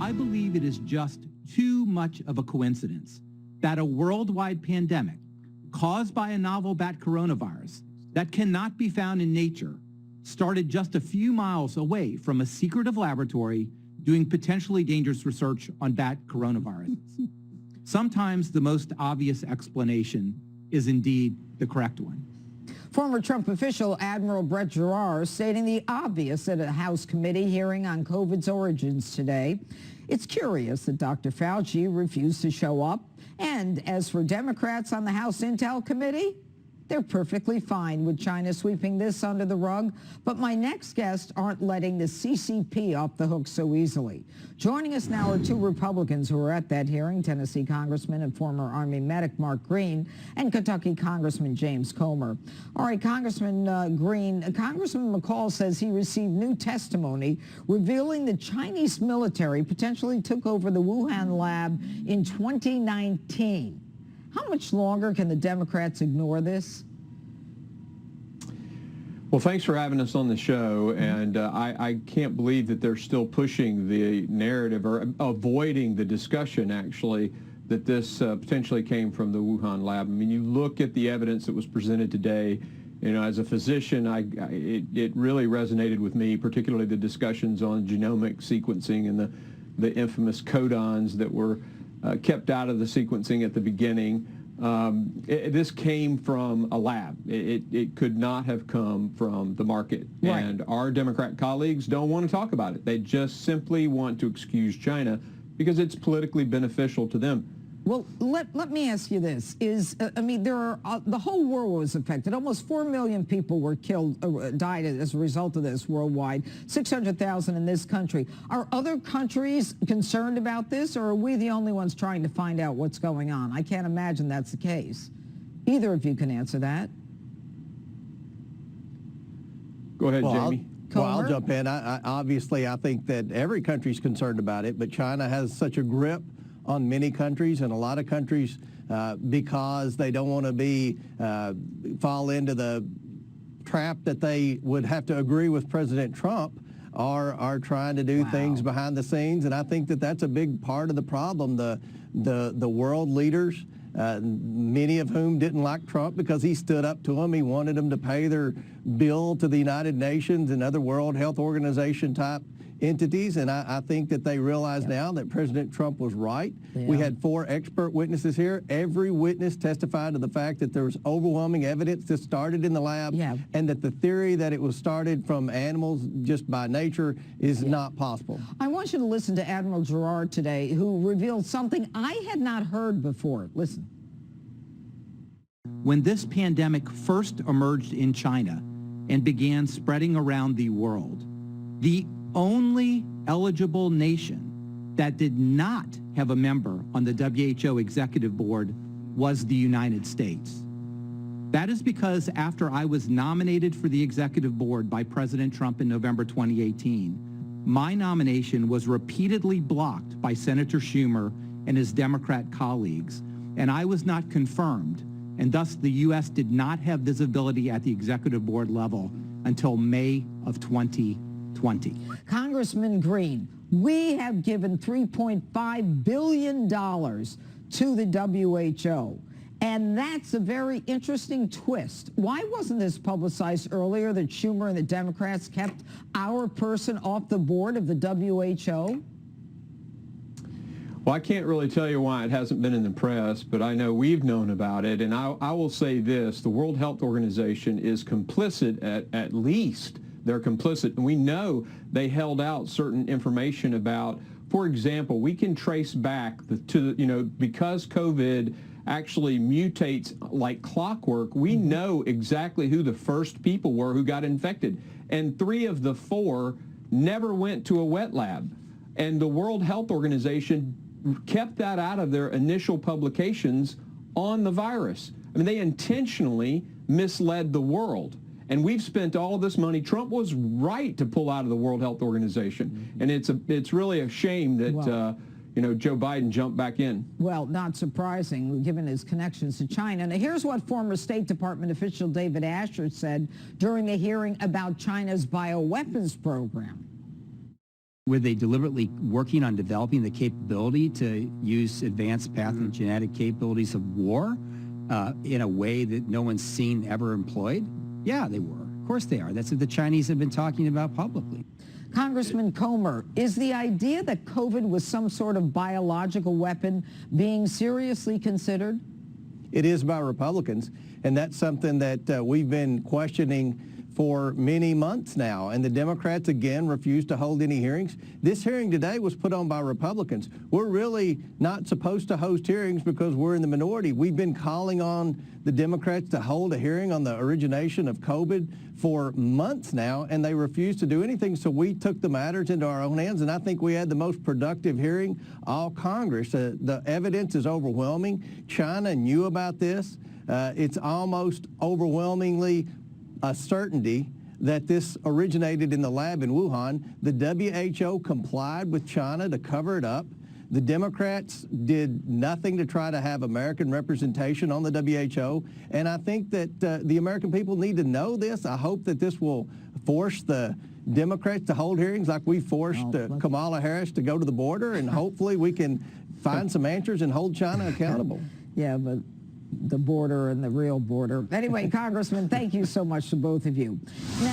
I believe it is just too much of a coincidence that a worldwide pandemic caused by a novel bat coronavirus that cannot be found in nature started just a few miles away from a secretive laboratory doing potentially dangerous research on bat coronaviruses. Sometimes the most obvious explanation is indeed the correct one. Former Trump official Admiral Brett Giroir stating the obvious at a House committee hearing on COVID's origins today. It's curious that Dr. Fauci refused to show up. And as for Democrats on the House Intel Committee, they're perfectly fine with China sweeping this under the rug. But my next guests aren't letting the CCP off the hook so easily. Joining us now are two Republicans who were at that hearing, Tennessee Congressman and former Army medic Mark Green and Kentucky Congressman James Comer. All right, Congressman Green, Congressman McCall says he received new testimony revealing the Chinese military potentially took over the Wuhan lab in 2019. How much longer can the Democrats ignore this? Well, thanks for having us on the show, and I can't believe that they're still pushing the narrative or avoiding the discussion, actually, that this potentially came from the Wuhan lab. I mean, you look at the evidence that was presented today, you know, as a physician, it really resonated with me, particularly the discussions on genomic sequencing and the infamous codons that were kept out of the sequencing at the beginning. This came from a lab. It could not have come from the market. Right. And our Democrat colleagues don't want to talk about it. They just simply want to excuse China because it's politically beneficial to them. Well, let me ask you this. I mean, there are the whole world was affected. Almost 4 million people were killed, died as a result of this worldwide, 600,000 in this country. Are other countries concerned about this, or are we the only ones trying to find out what's going on? I can't imagine that's the case. Either of you can answer that. Go ahead, Jamie. Well, I'll jump in. Obviously, I think that every country's concerned about it, but China has such a grip on many countries, and a lot of countries, because they don't want to fall into the trap that they would have to agree with President Trump, are trying to do things behind the scenes. And I think that that's a big part of the problem. The world leaders, many of whom didn't like Trump because he stood up to them. He wanted them to pay their bill to the United Nations and other World Health Organization type entities, and I think that they realize now that President Trump was right. We had 4 expert witnesses here. Every witness testified to the fact that there was overwhelming evidence that started in the lab, and that the theory that it was started from animals just by nature is not possible. I want you to listen to Admiral Giroir today, who revealed something I had not heard before. Listen. When this pandemic first emerged in China and began spreading around the world, the only eligible nation that did not have a member on the WHO executive board was the United States. That is because after I was nominated for the executive board by President Trump in November 2018, my nomination was repeatedly blocked by Senator Schumer and his Democrat colleagues, and I was not confirmed, and thus the U.S. did not have visibility at the executive board level until May of 2020. Congressman Green, we have given $3.5 billion to the WHO, and that's a very interesting twist. Why wasn't this publicized earlier that Schumer and the Democrats kept our person off the board of the WHO? Well, I can't really tell you why it hasn't been in the press, but I know we've known about it, and I will say this, the World Health Organization is complicit at least. They're complicit, and we know they held out certain information about, for example, we can trace back because COVID actually mutates like clockwork, we know exactly who the first people were who got infected. And 3 of the 4 never went to a wet lab. And the World Health Organization kept that out of their initial publications on the virus. I mean, they intentionally misled the world. And we've spent all of this money. Trump was right to pull out of the World Health Organization. And it's really a shame that, Joe Biden jumped back in. Well, not surprising, given his connections to China. Now, here's what former State Department official David Asher said during the hearing about China's bioweapons program. Were they deliberately working on developing the capability to use advanced pathogenetic capabilities of war in a way that no one's seen ever employed? Yeah, they were. Of course they are. That's what the Chinese have been talking about publicly. Congressman Comer, is the idea that COVID was some sort of biological weapon being seriously considered? It is by Republicans, and that's something that we've been questioning for many months now, and the Democrats again refuse to hold any hearings. This hearing today was put on by Republicans. We're really not supposed to host hearings because we're in the minority. We've been calling on the Democrats to hold a hearing on the origination of COVID for months now, and they refuse to do anything, so we took the matters into our own hands, and I think we had the most productive hearing all Congress. The evidence is overwhelming. China knew about this. It's almost overwhelmingly a certainty that this originated in the lab in Wuhan. The WHO complied with China to cover it up. The Democrats did nothing to try to have American representation on the WHO, and I think that the American people need to know this. I hope that this will force the Democrats to hold hearings like we forced Kamala Harris to go to the border, and hopefully we can find some answers and hold China accountable. Yeah, but the border and the real border. Anyway, Congressman, thank you so much to both of you. Now